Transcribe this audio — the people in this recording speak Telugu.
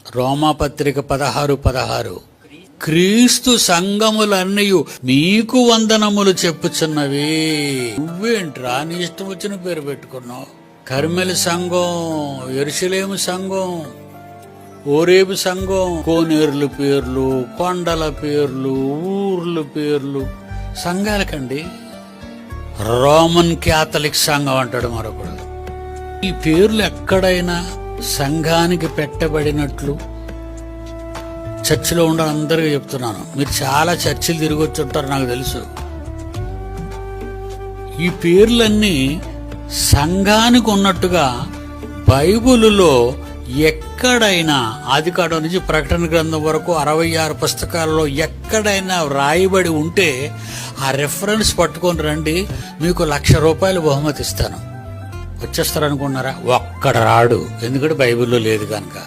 రోమాపత్రిక 16:16 క్రీస్తు సంఘములన్నీ మీకు వందనములు చెప్పుచున్నవి. నువ్వేంట్రా నీ ఇష్టం వచ్చిన పేరు పెట్టుకున్నావు? కర్మెలి సంఘం, యెరూషలేము సంఘం, ఓరేబు సంఘం, కోనేరుల పేర్లు, కొండల పేర్లు, ఊర్ల పేర్లు సంఘాలకండి. రోమన్ క్యాథలిక్ సంఘం అంటాడు మరొకడు. ఈ పేర్లు ఎక్కడైనా సంఘానికి పెట్టబడినట్లు చర్చిలో ఉండాలి. అందరికీ చెప్తున్నాను, మీరు చాలా చర్చిలు తిరిగి వచ్చి ఉంటారు, నాకు తెలుసు. ఈ పేర్లన్నీ సంఘానికి ఉన్నట్టుగా బైబిలులో ఎక్కడైనా ఆదికాండం నుంచి ప్రకటన గ్రంథం వరకు 66 పుస్తకాలలో ఎక్కడైనా వ్రాయబడి ఉంటే ఆ రెఫరెన్స్ పట్టుకొని రండి, మీకు ₹1,00,000 బహుమతి ఇస్తాను. వచ్చేస్తారనుకున్నారా? ఒక్కడ రాడు, ఎందుకంటే బైబిల్లో లేదు కనుక.